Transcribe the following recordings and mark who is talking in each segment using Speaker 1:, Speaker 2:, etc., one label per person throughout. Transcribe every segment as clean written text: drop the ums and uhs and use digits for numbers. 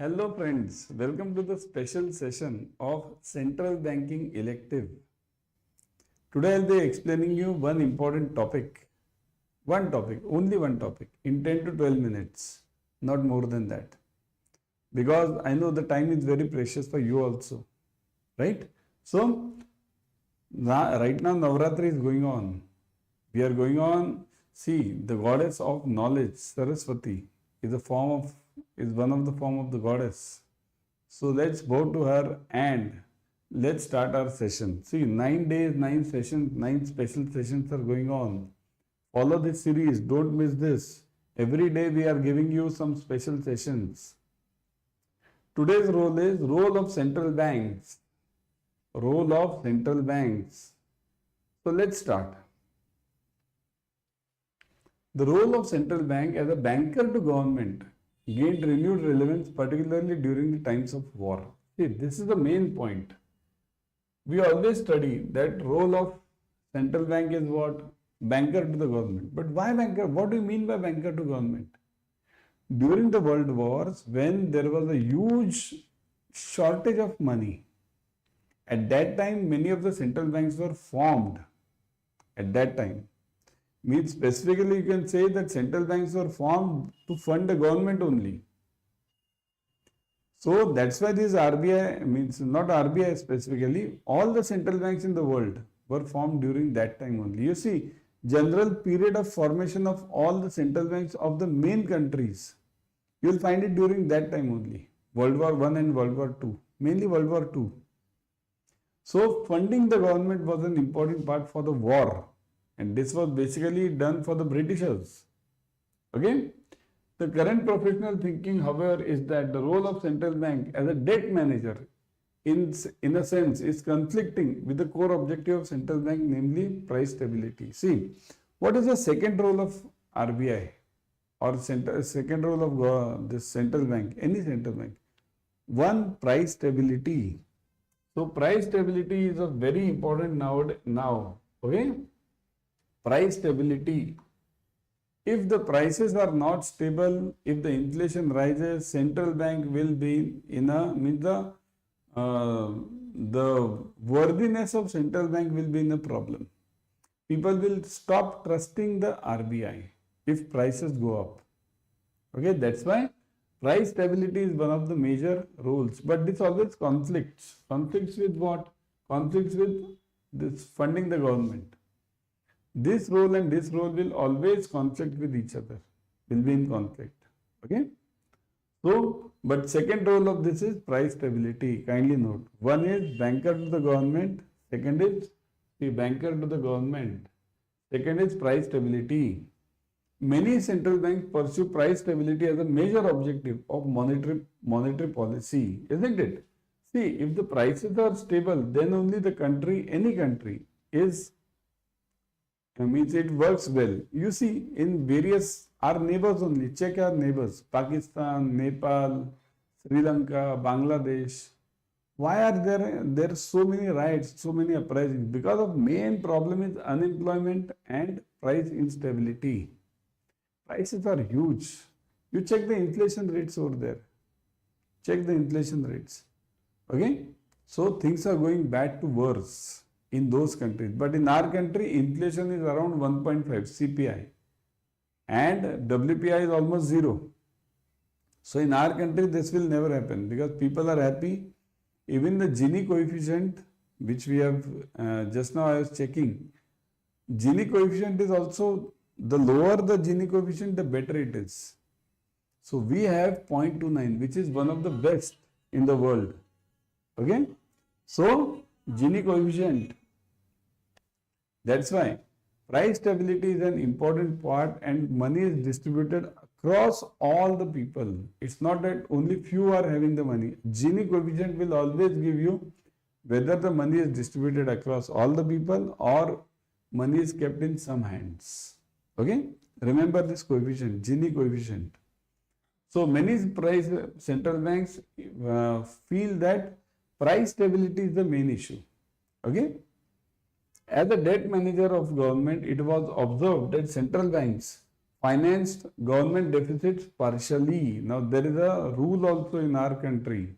Speaker 1: Hello friends, welcome to the special session of Central Banking Elective. Today I'll be explaining you one important topic. One topic, only one topic in 10 to 12 minutes, not more than that. Because I know the time is very precious for you also, right? So, right now Navratri is going on. We are going on, see, the goddess of knowledge, Saraswati, is one of the form of the goddess. So let's bow to her and let's start our session. See, 9 days, 9 sessions, 9 special sessions are going on. Follow this series, don't miss this. Every day we are giving you some special sessions. Today's role is role of central banks. Role of central banks. So let's start. The role of central bank as a banker to government gained renewed relevance, particularly during the times of war. See, this is the main point. We always study that role of central bank is what? Banker to the government. But why banker? What do you mean by banker to government? During the world wars, when there was a huge shortage of money, at that time many of the central banks were formed. At that time. Means specifically you can say that central banks were formed to fund the government only. So that's why this RBI, means not RBI specifically, all the central banks in the world were formed during that time only. You see, general period of formation of all the central banks of the main countries, you will find it during that time only. World War I and World War II, mainly World War II. So funding the government was an important part for the war. And this was basically done for the Britishers. Okay? The current professional thinking, however, is that the role of central bank as a debt manager, in a sense, is conflicting with the core objective of central bank, namely price stability. See, what is the second role of RBI or second role of this central bank, any central bank? One, price stability. So, price stability is a very important now. Okay? Price stability. If the prices are not stable, if the inflation rises, central bank will be in a, the worthiness of central bank will be in a problem. People will stop trusting the RBI if prices go up. Okay, that's why price stability is one of the major rules. But this always conflicts. Conflicts with what? Conflicts with this funding the government. This role and this role will always conflict with each other, will be in conflict. Okay. So, but second role of this is price stability. Kindly note. One is banker to the government. Second is the banker to the government. Second is price stability. Many central banks pursue price stability as a major objective of monetary policy, isn't it? See, if the prices are stable, then only the country, any country is means it works well. You see, in various, our neighbors only, check our neighbors, Pakistan, Nepal, Sri Lanka, Bangladesh. Why are there so many riots, so many uprisings? Because of main problem is unemployment and price instability. Prices are huge. You check the inflation rates over there. Check the inflation rates. Okay? So things are going bad to worse in those countries. But in our country, inflation is around 1.5 CPI and WPI is almost 0. So in our country, this will never happen because people are happy. Even the Gini coefficient, which we have just now I was checking, Gini coefficient is also, the lower the Gini coefficient, the better it is. So we have 0.29, which is one of the best in the world. Okay? So Gini coefficient. That's why price stability is an important part and money is distributed across all the people. It's not that only few are having the money. Gini coefficient will always give you whether the money is distributed across all the people or money is kept in some hands. Okay? Remember this coefficient, Gini coefficient. So many central banks feel that price stability is the main issue. Okay? As a debt manager of government, it was observed that central banks financed government deficits partially. Now there is a rule also in our country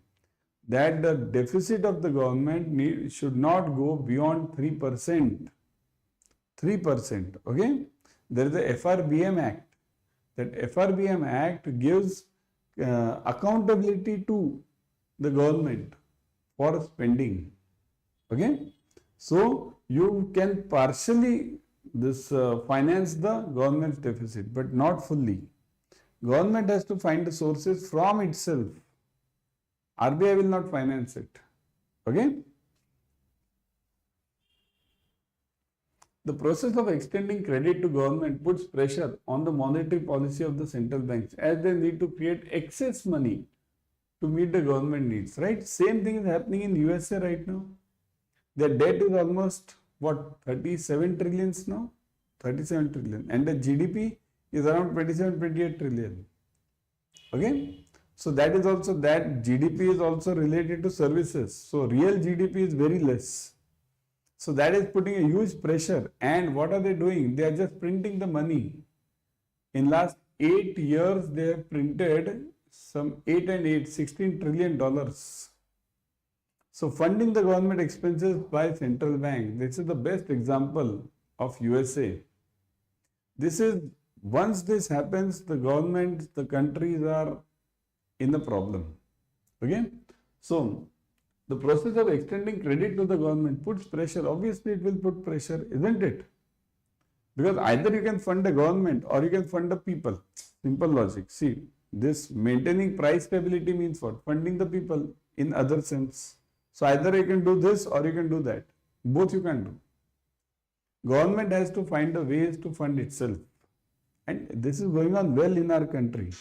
Speaker 1: that the deficit of the government should not go beyond 3%. 3%. Okay. There is a FRBM Act. That FRBM Act gives accountability to the government for spending. Okay. So you can partially finance the government's deficit, but not fully. Government has to find the sources from itself. RBI will not finance it. Okay. The process of extending credit to government puts pressure on the monetary policy of the central banks, as they need to create excess money to meet the government needs, right? Same thing is happening in USA right now. Their debt is almost what, 37 trillions now? 37 trillion. And the GDP is around 27, 28 trillion. Okay. So that is also, that GDP is also related to services. So real GDP is very less. So that is putting a huge pressure. And what are they doing? They are just printing the money. In last 8 years, they have printed some 8 and 8, $16 trillion. So funding the government expenses by central bank, this is the best example of USA. This is, once this happens, the government, the countries are in the problem. Okay. So the process of extending credit to the government puts pressure. Obviously, it will put pressure, isn't it? Because either you can fund the government or you can fund the people. Simple logic. See, this maintaining price stability means what? Funding the people in other sense. So either you can do this or you can do that. Both you can do. Government has to find the ways to fund itself. And this is going on well in our country.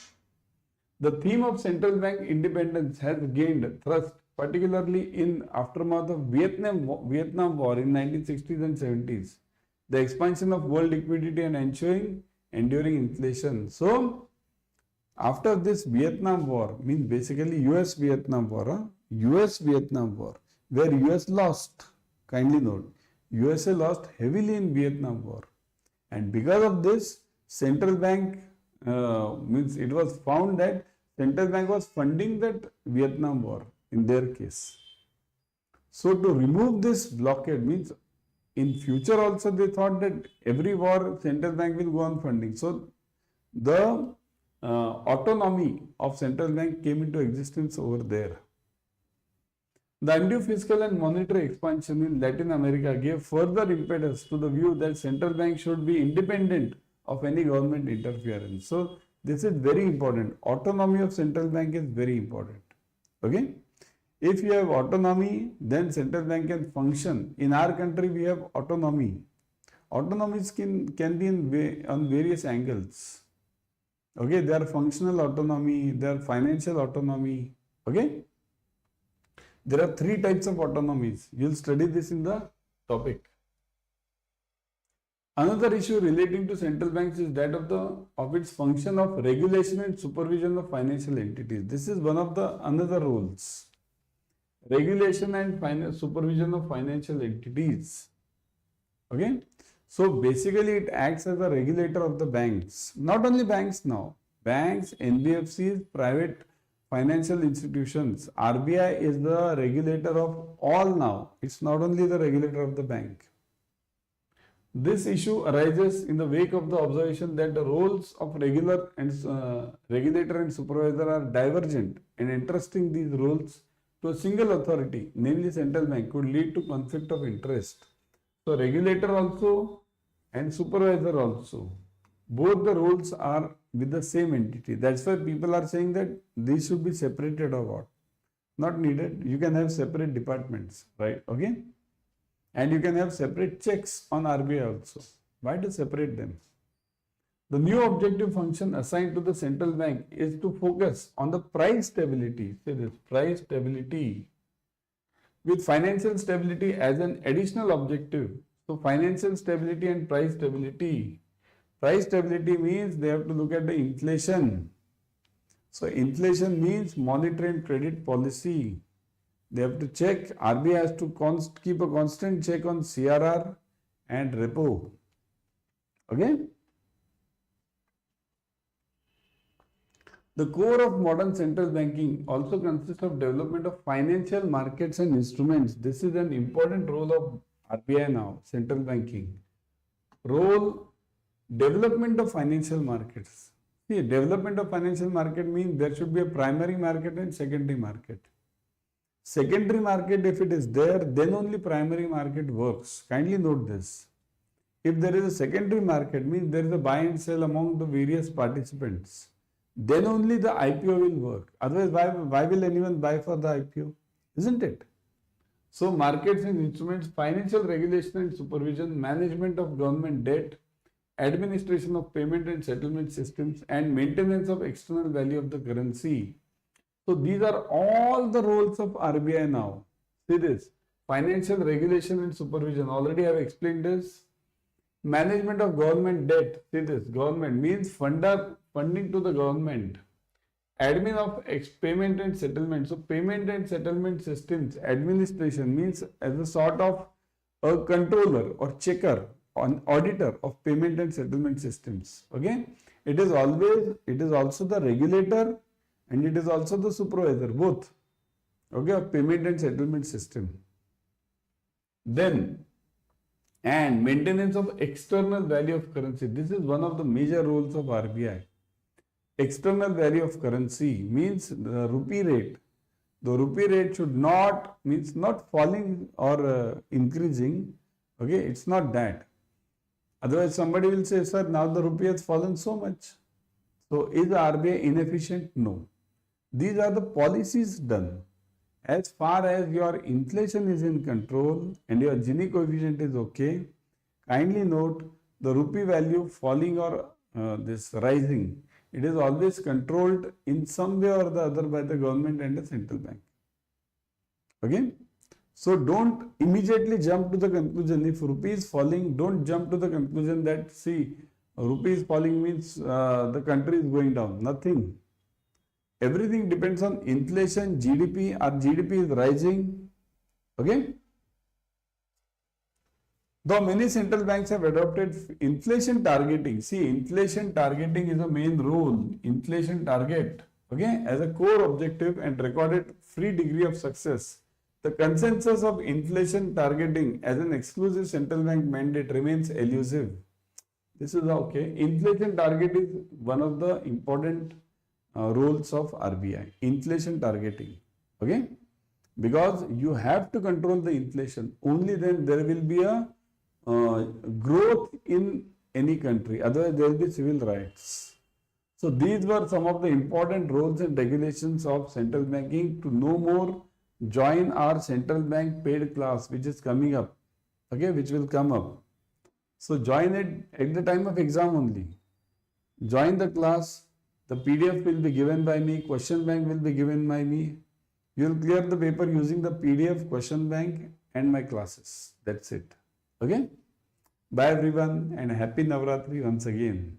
Speaker 1: The theme of central bank independence has gained thrust, particularly in aftermath of Vietnam War in 1960s and 70s. The expansion of world liquidity and ensuring enduring inflation. So, after this Vietnam War, means basically US-Vietnam War, US-Vietnam War, where US lost, kindly note, USA lost heavily in Vietnam War. And because of this, central bank, means it was found that central bank was funding that Vietnam War in their case. So to remove this blockade means in future also they thought that every war central bank will go on funding. So the autonomy of central bank came into existence over there. The undue fiscal and monetary expansion in Latin America gave further impetus to the view that central bank should be independent of any government interference. So this is very important. Autonomy of central bank is very important. Okay. If you have autonomy, then central bank can function. In our country, we have autonomy. Autonomies can be on various angles. Okay, they are functional autonomy, they are financial autonomy. Okay. There are 3 types of autonomies. You will study this in the topic. Another issue relating to central banks is that of its function of regulation and supervision of financial entities. This is one of the another roles. Regulation and supervision of financial entities. Okay. So basically it acts as a regulator of the banks. Not only banks now. Banks, NBFCs, private financial institutions. RBI is the regulator of all now. It's not only the regulator of the bank. This issue arises in the wake of the observation that the roles of regulator and supervisor are divergent, and entrusting these roles to a single authority, namely central bank, could lead to conflict of interest. So regulator also and supervisor also, both the roles are with the same entity. That's why people are saying that these should be separated or what. Not needed. You can have separate departments, right? Okay. And you can have separate checks on RBI also. Why to separate them? The new objective function assigned to the central bank is to focus on the price stability. Say this, price stability, with financial stability as an additional objective. So financial stability and price stability. Price stability means they have to look at the inflation. So inflation means monetary and credit policy. They have to check, RBI has to keep a constant check on CRR and repo. Okay. The core of modern central banking also consists of development of financial markets and instruments. This is an important role of RBI now, central banking. Role, development of financial markets. See, development of financial market means there should be a primary market and secondary market. Secondary market, if it is there, then only primary market works. Kindly note this. If there is a secondary market, means there is a buy and sell among the various participants, then only the IPO will work. Otherwise, why will anyone buy for the IPO? Isn't it? So, markets and instruments, financial regulation and supervision, management of government debt, administration of payment and settlement systems, and maintenance of external value of the currency. So, these are all the roles of RBI now. See this, financial regulation and supervision, already I have explained this. Management of government debt, see this, government means funding to the government. Admin of payment and settlement. So payment and settlement systems, administration means as a sort of a controller or checker, an auditor of payment and settlement systems. Okay, it is also the regulator and it is also the supervisor, both. Okay, of payment and settlement system. Then, and maintenance of external value of currency. This is one of the major roles of RBI. External value of currency means the rupee rate. The rupee rate should not, means not falling or increasing. Okay, it's not that. Otherwise, somebody will say, sir, now the rupee has fallen so much. So, is the RBI inefficient? No. These are the policies done. As far as your inflation is in control and your Gini coefficient is okay, kindly note the rupee value falling or this rising, it is always controlled in some way or the other by the government and the central bank. Okay? So don't immediately jump to the conclusion, if rupee is falling, don't jump to the conclusion that, see, rupee is falling means the country is going down. Nothing. Everything depends on inflation, GDP, or GDP is rising. Okay? Though many central banks have adopted inflation targeting. See, inflation targeting is a main rule. Inflation target, okay, as a core objective and recorded free degree of success. The consensus of inflation targeting as an exclusive central bank mandate remains elusive. This is okay. Inflation target is one of the important roles of RBI, inflation targeting, okay, because you have to control the inflation, only then there will be a growth in any country, otherwise there will be civil riots. So these were some of the important roles and regulations of central banking. To know more, join our central bank paid class which is coming up, okay, which will come up. So join it at the time of exam only. Join the class. The PDF will be given by me, question bank will be given by me. You will clear the paper using the PDF, question bank and my classes. That's it. Okay? Bye everyone and happy Navratri once again.